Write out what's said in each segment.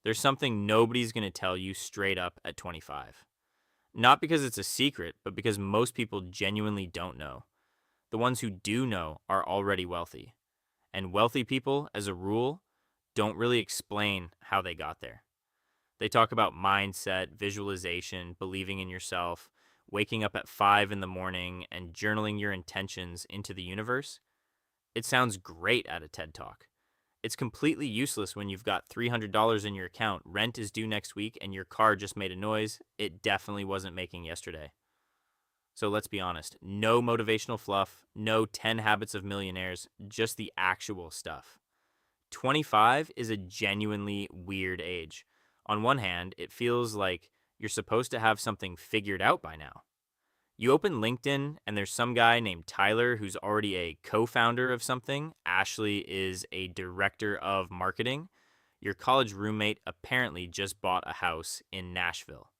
There's something nobody's going to tell you straight up at 25. Not because it's a secret, but because most people genuinely don't know. The ones who do know are already wealthy. And wealthy people, as a rule, don't really explain how they got there. They talk about mindset, visualization, believing in yourself, waking up at 5 in the morning, and journaling your intentions into the universe. It sounds great at a TED Talk. It's completely useless when you've got $300 in your account, rent is due next week, and your car just made a noise it definitely wasn't making yesterday. So let's be honest, no motivational fluff, no 10 habits of millionaires, just the actual stuff. 25 is a genuinely weird age. On one hand, it feels like you're supposed to have something figured out by now. You open LinkedIn and there's some guy named Tyler who's already a co-founder of something. Ashley is a director of marketing. Your college roommate apparently just bought a house in Nashville.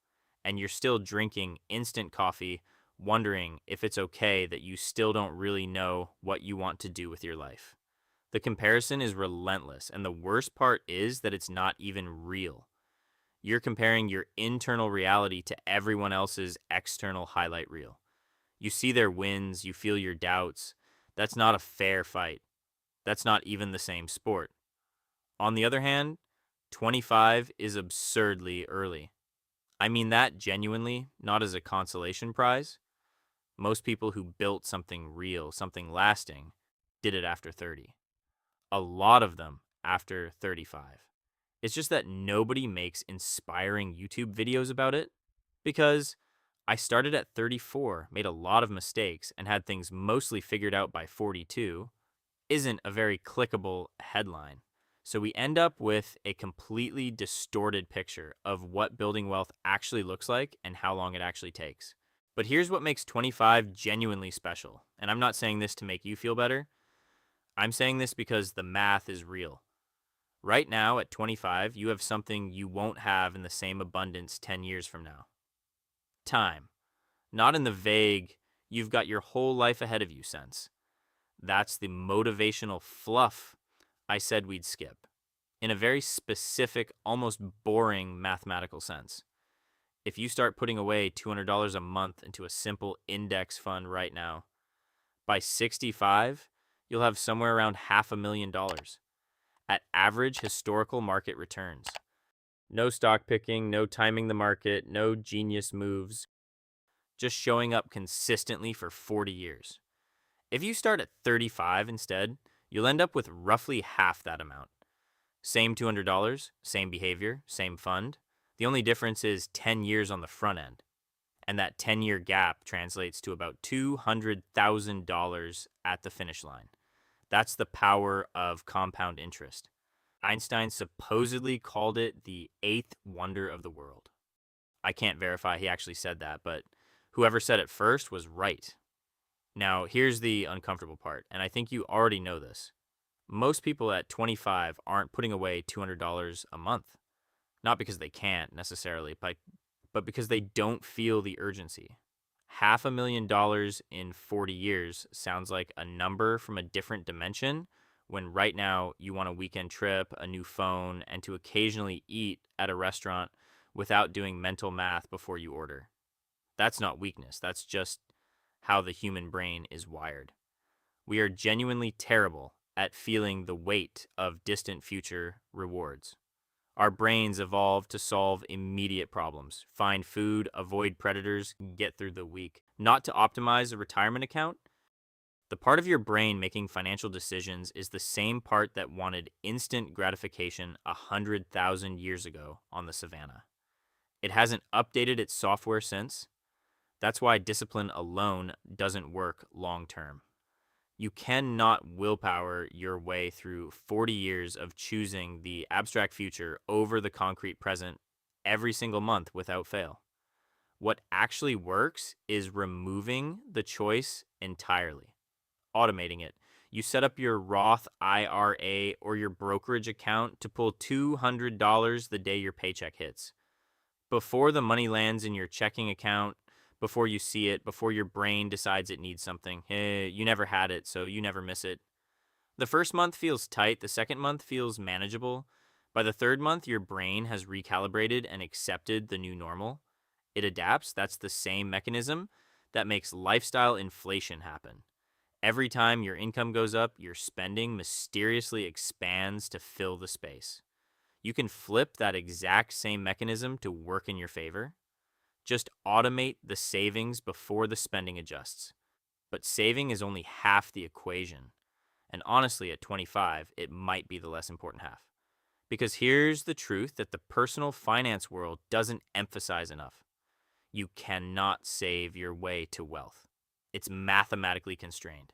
And you're still drinking instant coffee, wondering if it's okay that you still don't really know what you want to do with your life. The comparison is relentless, and the worst part is that it's not even real. You're comparing your internal reality to everyone else's external highlight reel. You see their wins, you feel your doubts. That's not a fair fight. That's not even the same sport. On the other hand, 25 is absurdly early. I mean that genuinely, not as a consolation prize. Most people who built something real, something lasting, did it after 30. A lot of them after 35. It's just that nobody makes inspiring YouTube videos about it because I started at 34, made a lot of mistakes, and had things mostly figured out by 42 isn't a very clickable headline. So we end up with a completely distorted picture of what building wealth actually looks like and how long it actually takes. But here's what makes 25 genuinely special. And I'm not saying this to make you feel better. I'm saying this because the math is real. Right now, at 25, you have something you won't have in the same abundance 10 years from now. Time. Not in the vague, you've got your whole life ahead of you sense. That's the motivational fluff I said we'd skip, in a very specific, almost boring mathematical sense. If you start putting away $200 a month into a simple index fund right now, by 65, you'll have somewhere around $500,000 at average historical market returns. No stock picking, no timing the market, no genius moves, just showing up consistently for 40 years. If you start at 35 instead, you'll end up with roughly half that amount. Same $200, same behavior, same fund. The only difference is 10 years on the front end. And that 10-year gap translates to about $200,000 at the finish line. That's the power of compound interest. Einstein supposedly called it the eighth wonder of the world. I can't verify he actually said that, but whoever said it first was right. Now, here's the uncomfortable part, and I think you already know this. Most people at 25 aren't putting away $200 a month. Not because they can't necessarily, but because they don't feel the urgency. $500,000 in 40 years sounds like a number from a different dimension when right now you want a weekend trip, a new phone, and to occasionally eat at a restaurant without doing mental math before you order. That's not weakness. That's just how the human brain is wired. We are genuinely terrible at feeling the weight of distant future rewards. Our brains evolved to solve immediate problems, find food, avoid predators, get through the week, not to optimize a retirement account. The part of your brain making financial decisions is the same part that wanted instant gratification 100,000 years ago on the savannah. It hasn't updated its software since. That's why discipline alone doesn't work long term. You cannot willpower your way through 40 years of choosing the abstract future over the concrete present every single month without fail. What actually works is removing the choice entirely, automating it. You set up your Roth IRA or your brokerage account to pull $200 the day your paycheck hits. Before the money lands in your checking account, before you see it, before your brain decides it needs something. Hey, you never had it, so you never miss it. The first month feels tight. The second month feels manageable. By the third month, your brain has recalibrated and accepted the new normal. It adapts. That's the same mechanism that makes lifestyle inflation happen. Every time your income goes up, your spending mysteriously expands to fill the space. You can flip that exact same mechanism to work in your favor. Just automate the savings before the spending adjusts. But saving is only half the equation. And honestly, at 25, it might be the less important half. Because here's the truth that the personal finance world doesn't emphasize enough: you cannot save your way to wealth. It's mathematically constrained.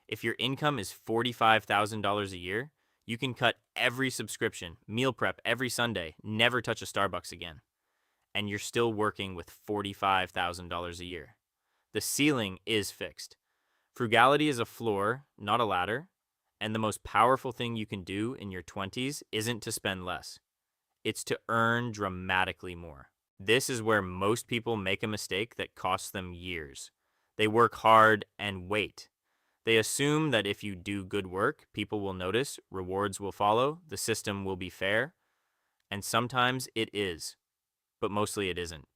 If your income is $45,000 a year, you can cut every subscription, meal prep every Sunday, never touch a Starbucks again, and you're still working with $45,000 a year. The ceiling is fixed. Frugality is a floor, not a ladder, and the most powerful thing you can do in your 20s isn't to spend less. It's to earn dramatically more. This is where most people make a mistake that costs them years. They work hard and wait. They assume that if you do good work, people will notice, rewards will follow, the system will be fair. And sometimes it is, but mostly it isn't.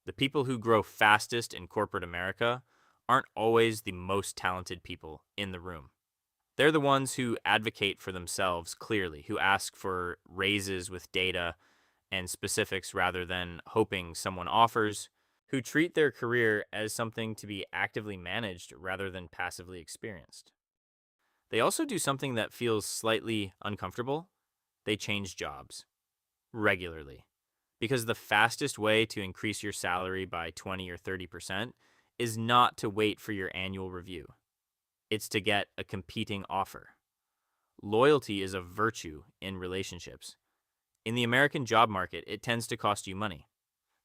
The people who grow fastest in corporate America aren't always the most talented people in the room. They're the ones who advocate for themselves clearly, who ask for raises with data and specifics rather than hoping someone offers, who treat their career as something to be actively managed rather than passively experienced. They also do something that feels slightly uncomfortable. They change jobs regularly. Because the fastest way to increase your salary by 20 or 30% is not to wait for your annual review. It's to get a competing offer. Loyalty is a virtue in relationships. In the American job market, it tends to cost you money.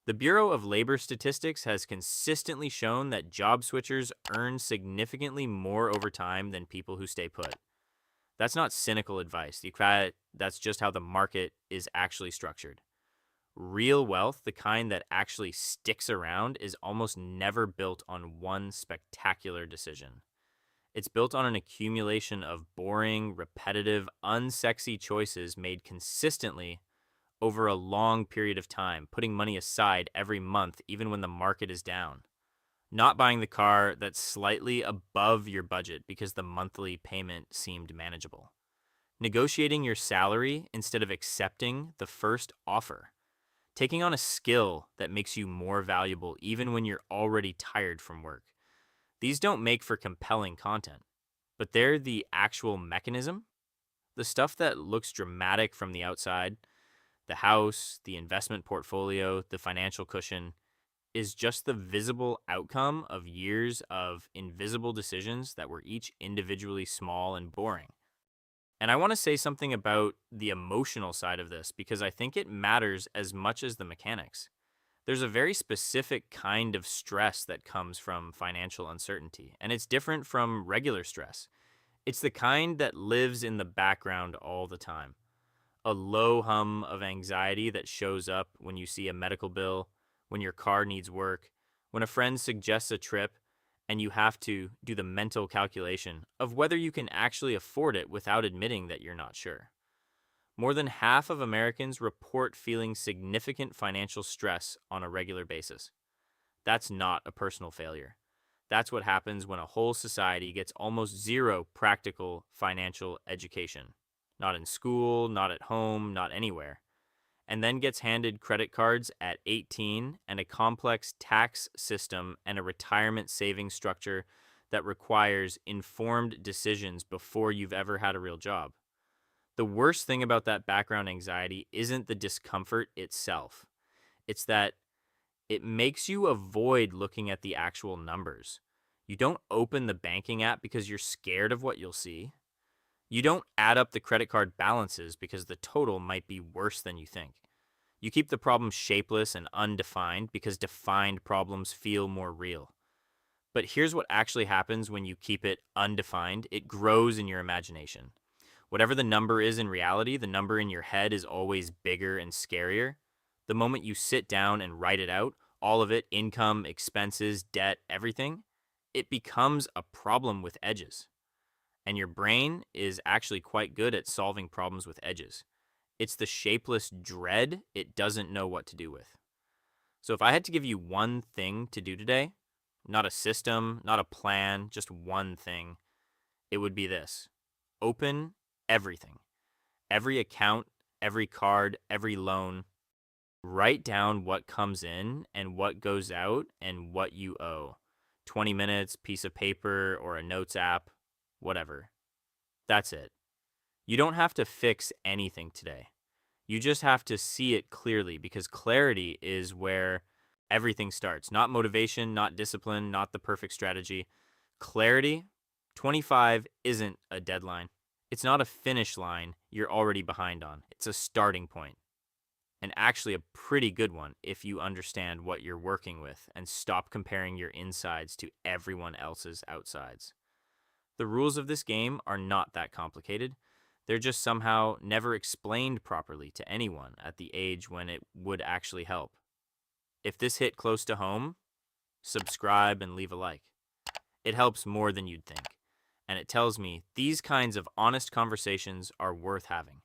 The Bureau of Labor Statistics has consistently shown that job switchers earn significantly more over time than people who stay put. That's not cynical advice. That's just how the market is actually structured. Real wealth, the kind that actually sticks around, is almost never built on one spectacular decision. It's built on an accumulation of boring, repetitive, unsexy choices made consistently over a long period of time, putting money aside every month, even when the market is down. Not buying the car that's slightly above your budget because the monthly payment seemed manageable. Negotiating your salary instead of accepting the first offer. Taking on a skill that makes you more valuable even when you're already tired from work. These don't make for compelling content, but they're the actual mechanism. The stuff that looks dramatic from the outside, the house, the investment portfolio, the financial cushion, is just the visible outcome of years of invisible decisions that were each individually small and boring. And I want to say something about the emotional side of this because I think it matters as much as the mechanics. There's a very specific kind of stress that comes from financial uncertainty, and it's different from regular stress. It's the kind that lives in the background all the time. A low hum of anxiety that shows up when you see a medical bill, when your car needs work, when a friend suggests a trip, and you have to do the mental calculation of whether you can actually afford it without admitting that you're not sure. More than half of Americans report feeling significant financial stress on a regular basis. That's not a personal failure. That's what happens when a whole society gets almost zero practical financial education. Not in school, not at home, not anywhere. And then gets handed credit cards at 18 and a complex tax system and a retirement savings structure that requires informed decisions before you've ever had a real job. The worst thing about that background anxiety isn't the discomfort itself. It's that it makes you avoid looking at the actual numbers. You don't open the banking app because you're scared of what you'll see. You don't add up the credit card balances because the total might be worse than you think. You keep the problem shapeless and undefined because defined problems feel more real. But here's what actually happens when you keep it undefined: it grows in your imagination. Whatever the number is in reality, the number in your head is always bigger and scarier. The moment you sit down and write it out, all of it, income, expenses, debt, everything, it becomes a problem with edges. And your brain is actually quite good at solving problems with edges. It's the shapeless dread it doesn't know what to do with. So if I had to give you one thing to do today, not a system, not a plan, just one thing, it would be this. Open everything. Every account, every card, every loan. Write down what comes in and what goes out and what you owe. 20 minutes, piece of paper, or a notes app, whatever. That's it. You don't have to fix anything today. You just have to see it clearly because clarity is where everything starts. Not motivation, not discipline, not the perfect strategy. Clarity, 25 isn't a deadline. It's not a finish line you're already behind on. It's a starting point, and actually a pretty good one if you understand what you're working with and stop comparing your insides to everyone else's outsides. The rules of this game are not that complicated. They're just somehow never explained properly to anyone at the age when it would actually help. If this hit close to home, subscribe and leave a like. It helps more than you'd think, and it tells me these kinds of honest conversations are worth having.